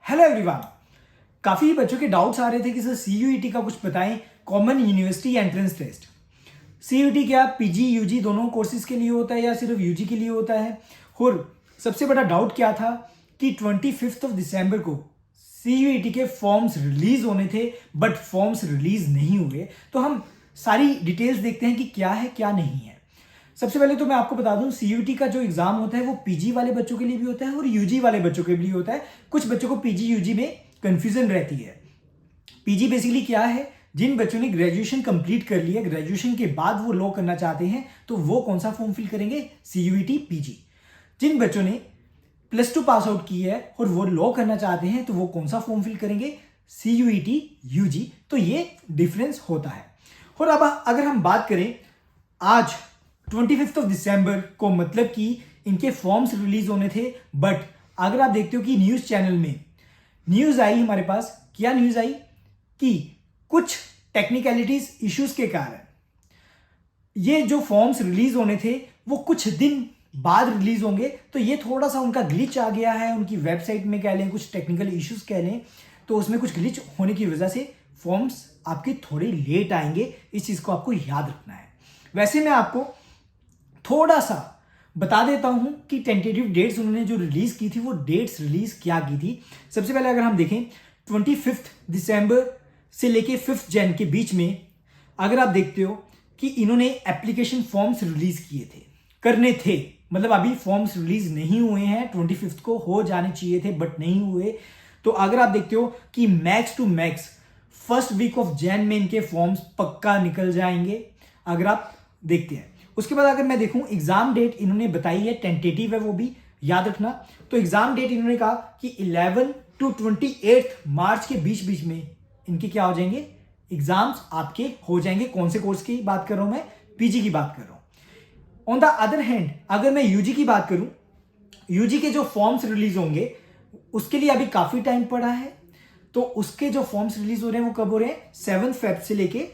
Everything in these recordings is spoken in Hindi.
Hello everyone. काफ़ी बच्चों के डाउट्स आ रहे थे कि सर सीयूईटी का कुछ बताएं, common university entrance test. CUET क्या पीजी यूजी दोनों कोर्सेज के लिए होता है या सिर्फ यूजी के लिए होता है? और सबसे बड़ा डाउट क्या था कि 25 दिसंबर को सीयूईटी के फॉर्म्स रिलीज होने थे बट फॉर्म्स रिलीज नहीं हुए। तो हम सारी डिटेल्स देखते हैं कि क्या है क्या नहीं है। सबसे पहले तो मैं आपको बता दूं, सीयूईटी का जो एग्जाम होता है वो पीजी वाले बच्चों के लिए भी होता है और यूजी वाले बच्चों के लिए होता है। कुछ बच्चों को पीजी यूजी में कंफ्यूजन रहती है। पीजी बेसिकली क्या है? जिन बच्चों ने ग्रेजुएशन कंप्लीट कर लिया, ग्रेजुएशन के बाद वो लॉ करना चाहते हैं तो वो कौन सा फॉर्म फिल करेंगे? CUET PG. जिन बच्चों ने +2 पास आउट की है और वो लॉ करना चाहते हैं तो वो कौन सा फॉर्म फिल करेंगे? CUET UG. तो ये डिफरेंस होता है। और अब अगर हम बात करें आज 25 दिसंबर को, मतलब कि इनके फॉर्म्स रिलीज होने थे, बट अगर आप देखते हो कि न्यूज चैनल में न्यूज आई हमारे पास, क्या न्यूज आई कि कुछ टेक्निकलिटीज इश्यूज के कारण ये जो फॉर्म्स रिलीज होने थे वो कुछ दिन बाद रिलीज होंगे। तो ये थोड़ा सा उनका ग्लिच आ गया है, उनकी वेबसाइट में कह लें, कुछ टेक्निकल इश्यूज कह लें, तो उसमें कुछ ग्लिच होने की वजह से फॉर्म्स आपके थोड़े लेट आएंगे। इस चीज को आपको याद रखना है। वैसे मैं आपको थोड़ा सा बता देता हूं कि टेंटेटिव डेट्स उन्होंने जो रिलीज की थी वो डेट्स रिलीज क्या की थी। सबसे पहले अगर हम देखें 25 दिसंबर से लेके 5 जन के बीच में, अगर आप देखते हो कि इन्होंने एप्लीकेशन फॉर्म्स रिलीज किए थे, करने थे, मतलब अभी फॉर्म्स रिलीज नहीं हुए हैं, 25 को हो जाने चाहिए थे बट नहीं हुए। तो अगर आप देखते हो कि max to max first week of Jan में इनके फॉर्म्स पक्का निकल जाएंगे, अगर आप देखते हैं। उसके बाद अगर मैं देखूं एग्जाम डेट इन्होंने बताई है, टेंटेटिव है, वो भी याद रखना। तो एग्जाम डेट इन्होंने कहा कि 11 to 28 मार्च के बीच में इनके क्या हो जाएंगे? एग्जाम्स आपके हो जाएंगे। कौन से कोर्स की बात कर रहा हूं मैं? पीजी की बात कर रहा हूं। ऑन द अदर हैंड अगर मैं यूजी की बात करूं, यूजी के जो फॉर्म्स रिलीज होंगे उसके लिए अभी काफी टाइम पड़ा है। तो उसके जो फॉर्म्स रिलीज हो रहे हैं वो कब हो रहे हैं? 7 फेब से लेके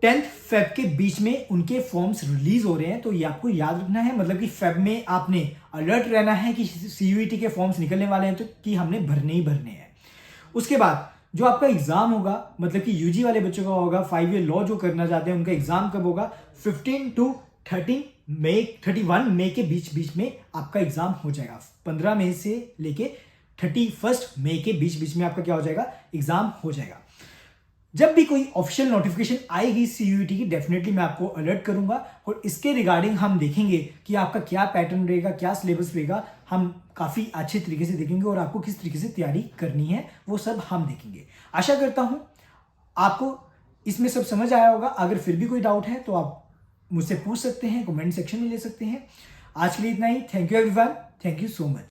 10 फेब के बीच में उनके फॉर्म्स रिलीज हो रहे हैं। तो ये आपको याद रखना है, मतलब कि फेब में आपने अलर्ट रहना है कि सीयूईटी के फॉर्म्स निकलने वाले हैं, तो कि हमने भरने ही भरने हैं। उसके बाद जो आपका एग्जाम होगा, मतलब कि यूजी वाले बच्चों का होगा, 5 ईयर लॉ जो करना चाहते हैं उनका एग्जाम कब होगा? 15 to 31 मई के बीच में आपका एग्जाम हो जाएगा। 15 मई से लेके 31 मई के बीच में आपका क्या हो जाएगा? एग्जाम हो जाएगा। जब भी कोई ऑफिशियल नोटिफिकेशन आएगी सीयूईटी की, डेफिनेटली मैं आपको अलर्ट करूंगा और इसके रिगार्डिंग हम देखेंगे कि आपका क्या पैटर्न रहेगा, क्या सिलेबस रहेगा। हम काफी अच्छे तरीके से देखेंगे और आपको किस तरीके से तैयारी करनी है वो सब हम देखेंगे। आशा करता हूं आपको इसमें सब समझ आया होगा। अगर फिर भी कोई डाउट है तो आप मुझसे पूछ सकते हैं, कमेंट सेक्शन में ले सकते हैं। आज के लिए इतना ही। Thank you everyone, thank you so much.